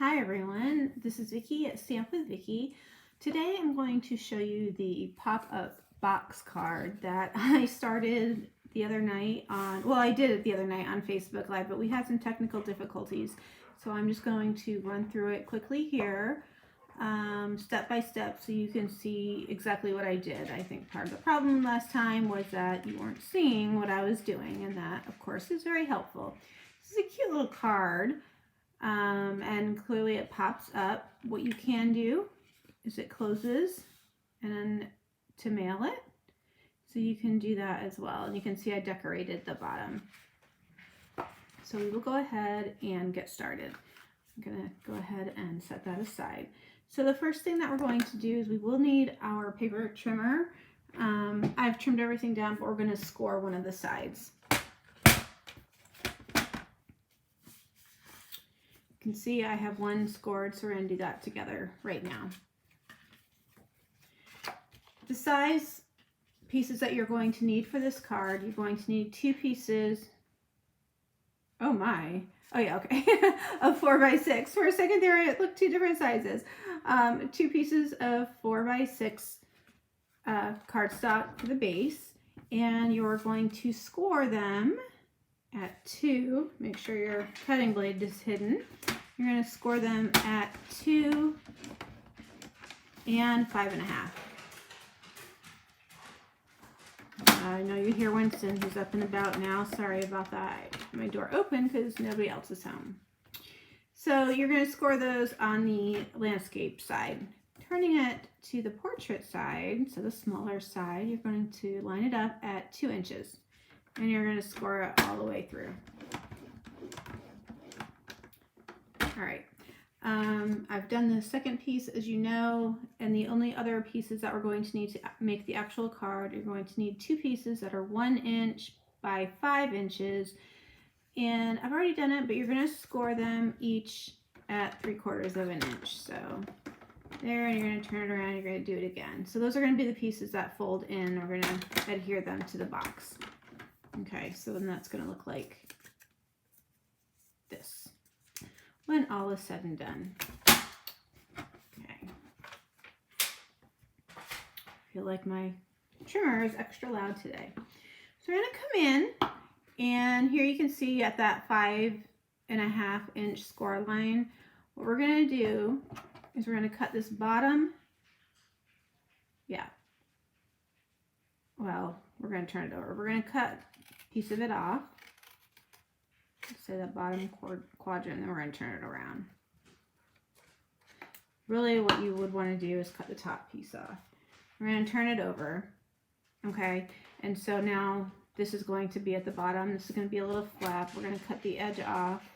Hi everyone, this is Vicki at Stamp with Vicki. Today I'm going to show you the pop-up box card that I started the other night on, well, I did it the other night on Facebook Live, but we had some technical difficulties. So I'm just going to run through it quickly here, step by step, so you can see exactly what I did. I think part of the problem last time was that you weren't seeing what I was doing, and that, of course, is very helpful. This is a cute little card. And clearly it pops up. What you can do is it closes and then to mail it. So you can do that as well. And you can see I decorated the bottom. So we will go ahead and get started. I'm going to go ahead and set that aside. So the first thing that we're going to do is we will need our paper trimmer. I've trimmed everything down, but we're going to score one of the sides. You can see I have one scored, so we're going to do that together right now. The size pieces that you're going to need for this card, you're going to need 2 pieces, oh my, oh yeah, okay, of 4x6. For a second there, it looked 2 different sizes. 2 pieces of 4x6 cardstock for the base, and you're going to score them at 2. Make sure your cutting blade is hidden. You're going to score them at 2 and 5.5. I know you hear Winston, who's up and about now. Sorry about that. I kept my door open because nobody else is home. So you're going to score those on the landscape side. Turning it to the portrait side, so the smaller side, you're going to line it up at 2 inches. And you're going to score it all the way through. All right. I've done the second piece, as you know, and the only other pieces that we're going to need to make the actual card, you're going to need 2 pieces that are 1 inch by 5 inches. And I've already done it, but you're going to score them each at 3/4 of an inch. So there, and you're going to turn it around, you're going to do it again. So those are going to be the pieces that fold in. We're going to adhere them to the box. Okay, so then that's going to look like this when all is said and done. Okay. I feel like my trimmer is extra loud today. So we're going to come in, and here you can see at that 5.5 inch score line, what we're going to do is we're going to cut this bottom. Yeah. Well, we're going to turn it over. We're going to cut a piece of it off. Say that bottom quadrant, and then we're going to turn it around. Really what you would want to do is cut the top piece off. We're going to turn it over. Okay, and so now this is going to be at the bottom. This is going to be a little flap. We're going to cut the edge off.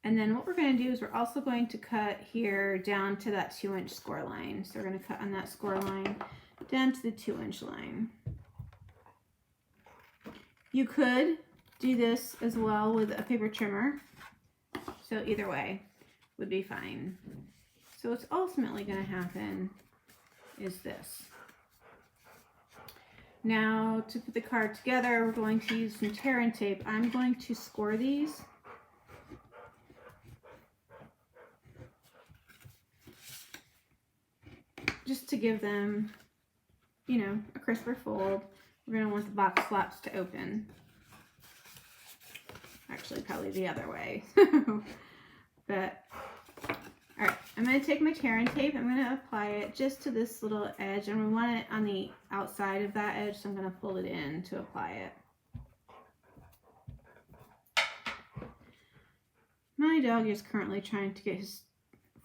And then what we're going to do is we're also going to cut here down to that 2 inch score line. So we're going to cut on that score line down to the 2 inch line. You could do this as well with a paper trimmer. So either way would be fine. So what's ultimately going to happen is this. Now to put the card together, we're going to use some tear and tape. I'm going to score these. Just to give them, you know, a crisper fold. We're going to want the box flaps to open. Actually, probably the other way. But, alright, I'm going to take my tear and tape. I'm going to apply it just to this little edge. And we want it on the outside of that edge, so I'm going to fold it in to apply it. My dog is currently trying to get his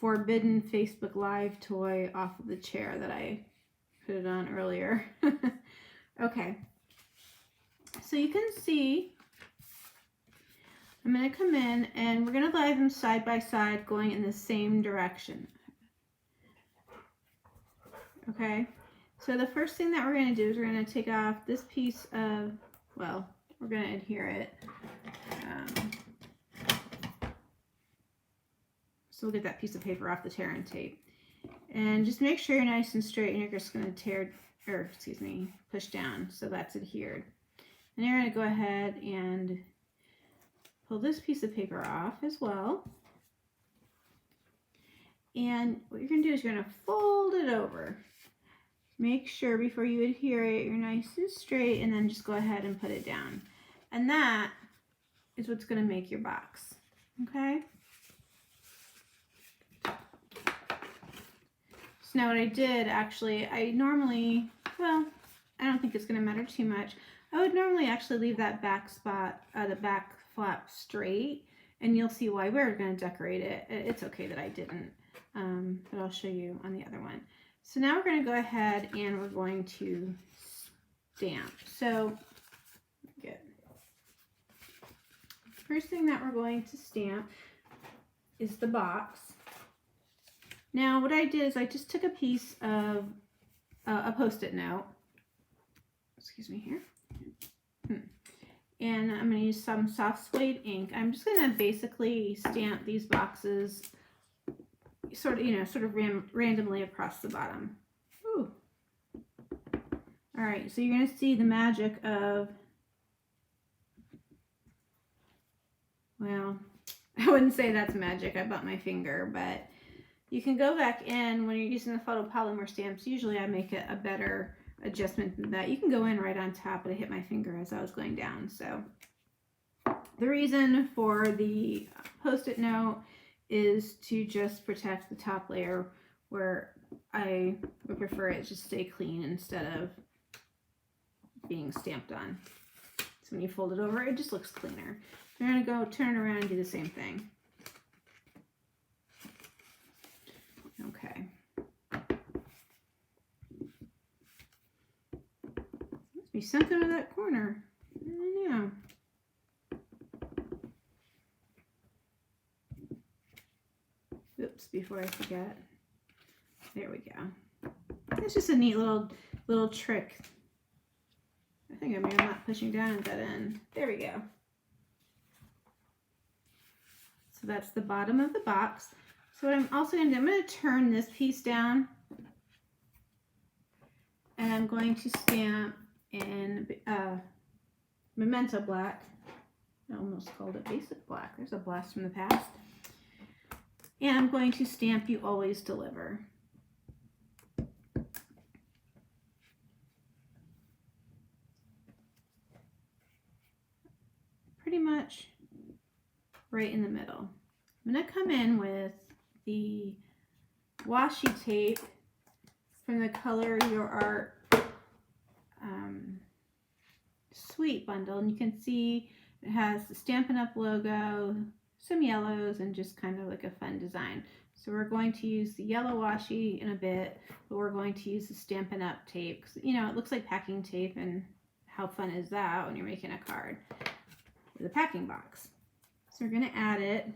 forbidden Facebook Live toy off of the chair that I put it on earlier. Okay, so you can see I'm going to come in and we're going to lay them side by side going in the same direction. Okay, so the first thing that we're going to do is we're going to take off this piece of, well, we're going to adhere it. So we'll get that piece of paper off the tear and tape. And just make sure you're nice and straight, and you're just going to push down so that's adhered. And you're going to go ahead and pull this piece of paper off as well. And what you're going to do is you're going to fold it over. Make sure before you adhere it, you're nice and straight, and then just go ahead and put it down. And that is what's going to make your box. Okay? So now what I did, actually, I normally, well, I don't think it's going to matter too much. I would normally actually leave that back spot, the back flap straight, and you'll see why. We're going to decorate it. It's okay that I didn't, but I'll show you on the other one. So now we're going to go ahead and we're going to stamp. So, good. First thing that we're going to stamp is the box. Now what I did is I just took a piece of a Post-it note. Excuse me here. And I'm going to use some soft suede ink. I'm just going to basically stamp these boxes sort of randomly across the bottom. Ooh. All right, so you're going to see the magic of, well, I wouldn't say that's magic. I bumped my finger, but you can go back in when you're using the photopolymer stamps. Usually I make a better adjustment than that. You can go in right on top, but I hit my finger as I was going down. So the reason for the Post-it note is to just protect the top layer, where I would prefer it just stay clean instead of being stamped on. So when you fold it over, it just looks cleaner. You're going to go turn it around and do the same thing. Okay. Must be something with that corner. I don't know. Oops, before I forget. There we go. It's just a neat little trick. I think I'm not pushing down at that end. There we go. So that's the bottom of the box. So what I'm also going to do, I'm going to turn this piece down, and I'm going to stamp in Memento Black. I almost called it Basic Black. There's a blast from the past. And I'm going to stamp You Always Deliver. Pretty much right in the middle. I'm going to come in with the washi tape from the Color Your Art Sweet bundle, and you can see it has the Stampin' Up logo, some yellows, and just kind of like a fun design. So we're going to use the yellow washi in a bit, but we're going to use the Stampin' Up tape. You know, it looks like packing tape, and how fun is that when you're making a card with a packing box? So we're going to add it.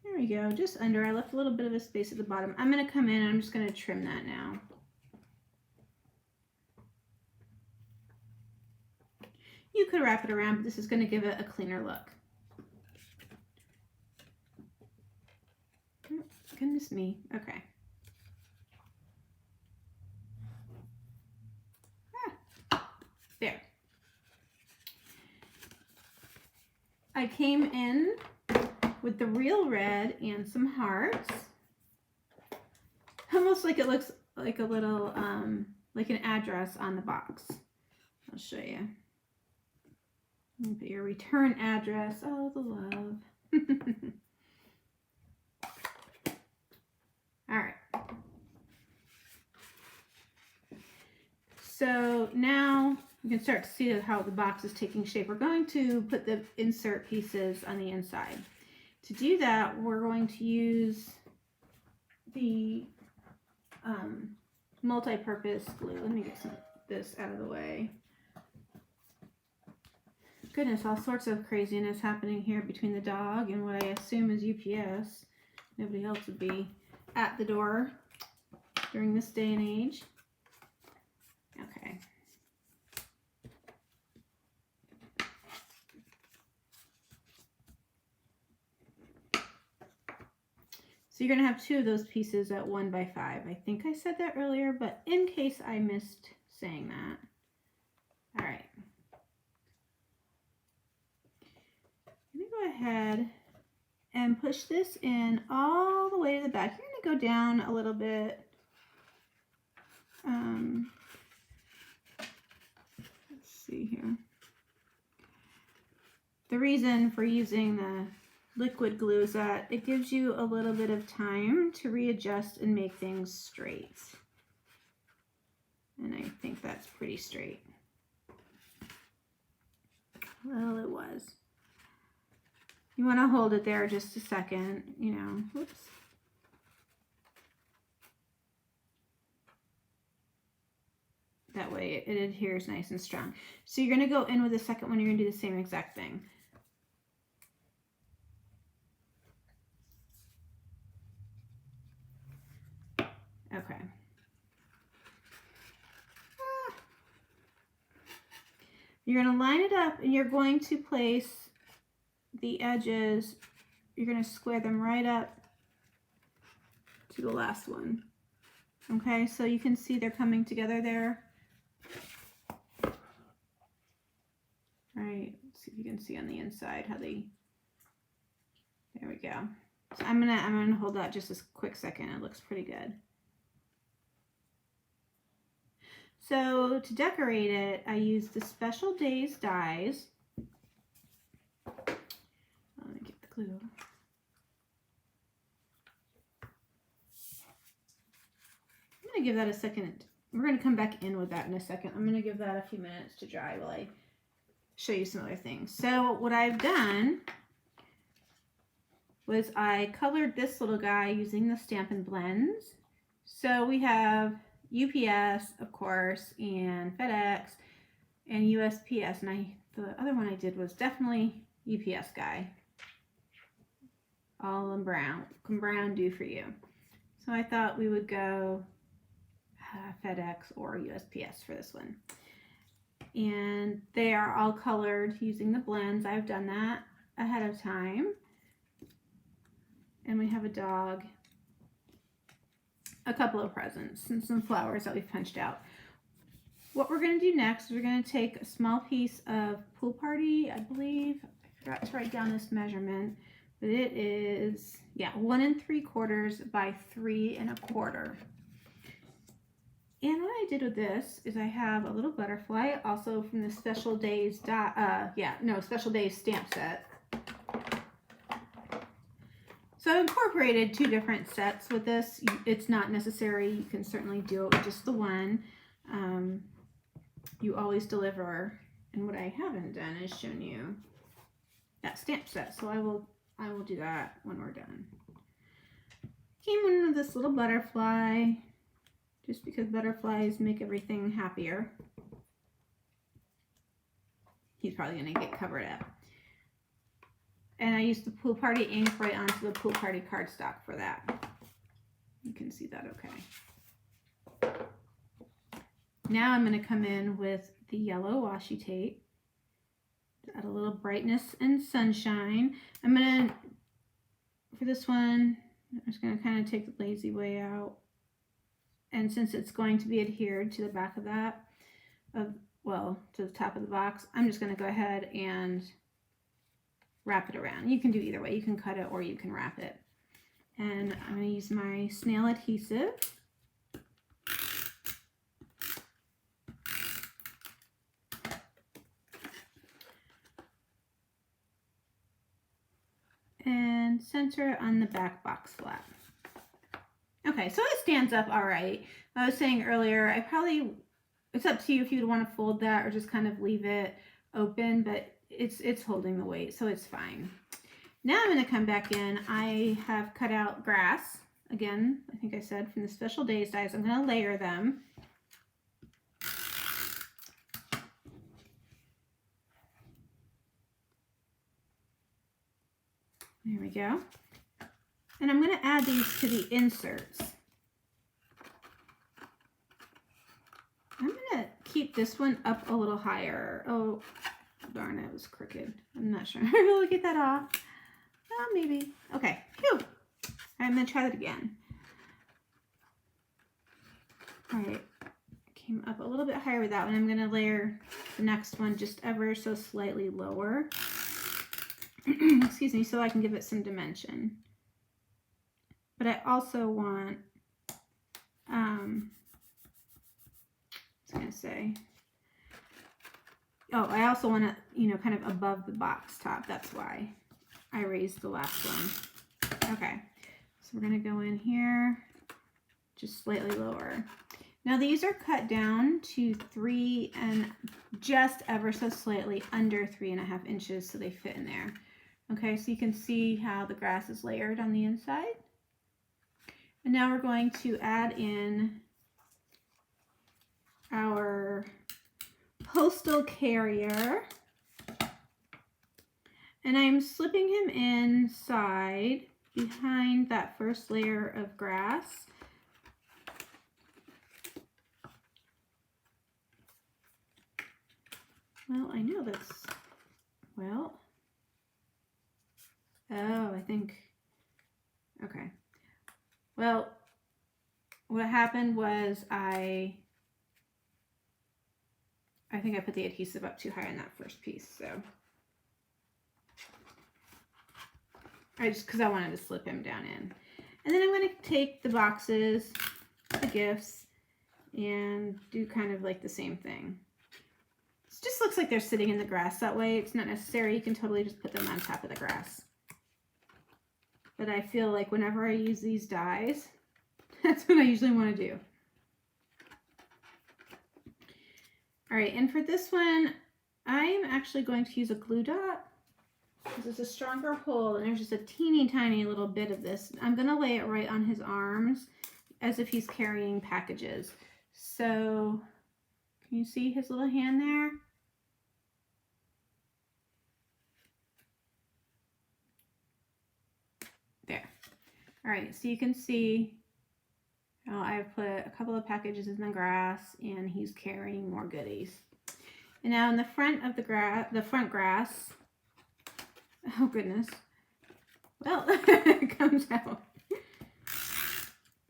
There we go, just under. I left a little bit of a space at the bottom. I'm going to come in and I'm just going to trim that now. You could wrap it around, but this is going to give it a cleaner look. Oh, goodness me. Okay. There. I came in with the real red and some hearts. Almost like it looks like a little, like an address on the box. I'll show you. Put your return address. Oh, the love. All right. So now you can start to see how the box is taking shape. We're going to put the insert pieces on the inside. To do that, we're going to use the multi-purpose glue. Let me get this out of the way. Goodness, all sorts of craziness happening here between the dog and what I assume is UPS. Nobody else would be at the door during this day and age. Okay. So So you're going to have 2 of those pieces at 1 by 5. I think I said that earlier, but in case I missed saying that. All right. I'm going to go ahead and push this in all the way to the back. You're going to go down a little bit. Let's see here. The reason for using the liquid glue is that it gives you a little bit of time to readjust and make things straight. And I think that's pretty straight. Well, it was. You want to hold it there just a second, you know. Whoops. That way it adheres nice and strong. So you're going to go in with the second one. You're going to do the same exact thing. Okay. You're going to line it up and you're going to place the edges, you're going to square them right up to the last one. Okay, so you can see they're coming together there. All right, let's see if you can see on the inside how they, there we go. So I'm gonna hold that just a quick second. It looks pretty good. So to decorate it, I used the Special Days dies. Let me get the glue. I'm going to give that a second. We're going to come back in with that in a second. I'm going to give that a few minutes to dry while I show you some other things. So what I've done was I colored this little guy using the Stampin' Blends. So we have UPS, of course, and FedEx, and USPS. And the other one I did was definitely UPS guy. All in brown. Can brown do for you? So I thought we would go FedEx or USPS for this one. And they are all colored using the blends. I've done that ahead of time. And we have a dog, a couple of presents, and some flowers that we've punched out. What we're going to do next is we're going to take a small piece of Pool Party, I believe. I forgot to write down this measurement, but it is, yeah, 1 3/4 by 3 1/4. And what I did with this is I have a little butterfly, also from the Special Days, Special Days stamp set. So I incorporated 2 different sets with this. It's not necessary. You can certainly do it with just the one. You always deliver. And what I haven't done is shown you that stamp set. So I will do that when we're done. Came in with this little butterfly, just because butterflies make everything happier. He's probably going to get covered up. And I used the Pool Party ink right onto the Pool Party cardstock for that. You can see that okay. Now I'm going to come in with the yellow washi tape. Add a little brightness and sunshine. I'm going to, for this one, I'm just going to kind of take the lazy way out. And since it's going to be adhered to the back of that, to the top of the box, I'm just going to go ahead and wrap it around. You can do either way. You can cut it or you can wrap it. And I'm going to use my snail adhesive. And center it on the back box flap. Okay, so it stands up all right. I was saying earlier, it's up to you if you'd want to fold that or just kind of leave it open, but it's holding the weight, so it's fine. Now I'm going to come back in. I have cut out grass. Again, I think I said from the Special Days dies. I'm going to layer them. There we go. And I'm going to add these to the inserts. I'm going to keep this one up a little higher. Oh, darn, it was crooked. I'm not sure. We'll get that off. Oh, maybe. Okay. Phew. I'm going to try that again. All right, came up a little bit higher with that one. I'm going to layer the next one just ever so slightly lower. Excuse me, so I can give it some dimension. But I also want, I was going to say, oh, I also want to, kind of above the box top. That's why I raised the last one. Okay, so we're going to go in here just slightly lower. Now these are cut down to 3 and just ever so slightly under 3.5 inches so they fit in there. Okay, so you can see how the grass is layered on the inside. And now we're going to add in our postal carrier. And I'm slipping him inside behind that first layer of grass. Well, I know that's, well, oh, I think, okay. Well, what happened was I think I put the adhesive up too high on that first piece, so. Because I wanted to slip him down in. And then I'm going to take the boxes, the gifts, and do kind of like the same thing. It just looks like they're sitting in the grass that way. It's not necessary. You can totally just put them on top of the grass. But I feel like whenever I use these dies, that's what I usually want to do. All right, and for this one, I'm actually going to use a glue dot because it's a stronger hold and there's just a teeny tiny little bit of this. I'm going to lay it right on his arms as if he's carrying packages. So can you see his little hand there? There. All right, so you can see I've put a couple of packages in the grass and he's carrying more goodies. And now in the front of the front grass, oh goodness, well, it comes out.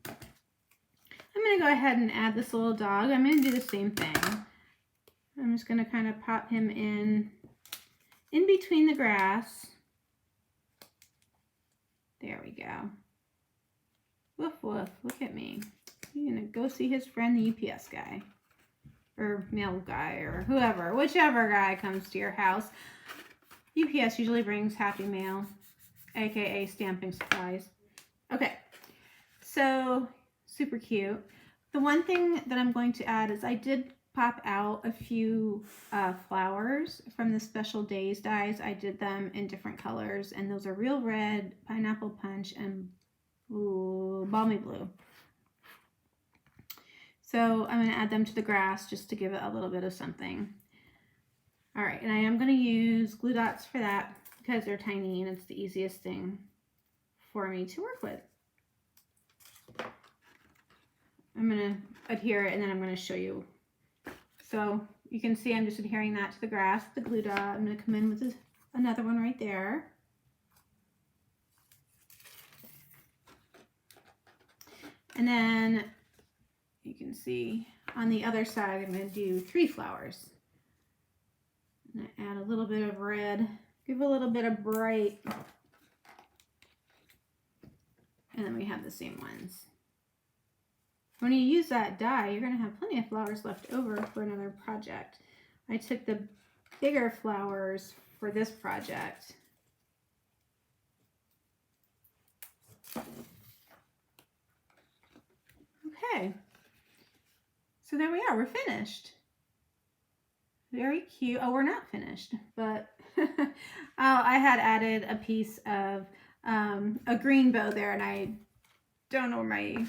I'm going to go ahead and add this little dog. I'm going to do the same thing. I'm just going to kind of pop him in between the grass. There we go. Woof, woof, look at me. You're going to go see his friend, the UPS guy. Or mail guy, or whoever. Whichever guy comes to your house. UPS usually brings happy mail, aka stamping supplies. Okay, so super cute. The one thing that I'm going to add is I did pop out a few flowers from the Special Days dies. I did them in different colors, and those are Real Red, Pineapple Punch, and Balmy Blue. So I'm going to add them to the grass just to give it a little bit of something. All right, and I am going to use glue dots for that because they're tiny and it's the easiest thing for me to work with. I'm going to adhere it and then I'm going to show you. So you can see I'm just adhering that to the grass, the glue dot. I'm going to come in with another one right there. And then you can see on the other side, I'm going to do 3 flowers. And I add a little bit of red, give a little bit of bright. And then we have the same ones. When you use that die, you're going to have plenty of flowers left over for another project. I took the bigger flowers for this project. Okay. So there we are, we're finished. Very cute. Oh, we're not finished, but I had added a piece of a green bow there, and I don't know where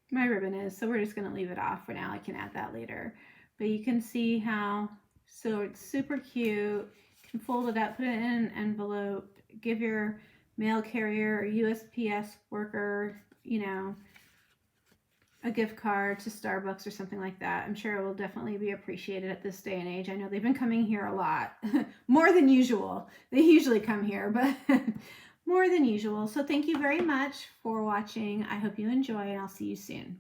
my ribbon is, so we're just going to leave it off for now. I can add that later. But you can see how, so it's super cute. You can fold it up, put it in an envelope, give your mail carrier or USPS worker, a gift card to Starbucks or something like that. I'm sure it will definitely be appreciated at this day and age. I know they've been coming here a lot, more than usual. They usually come here, more than usual. So thank you very much for watching. I hope you enjoy, and I'll see you soon.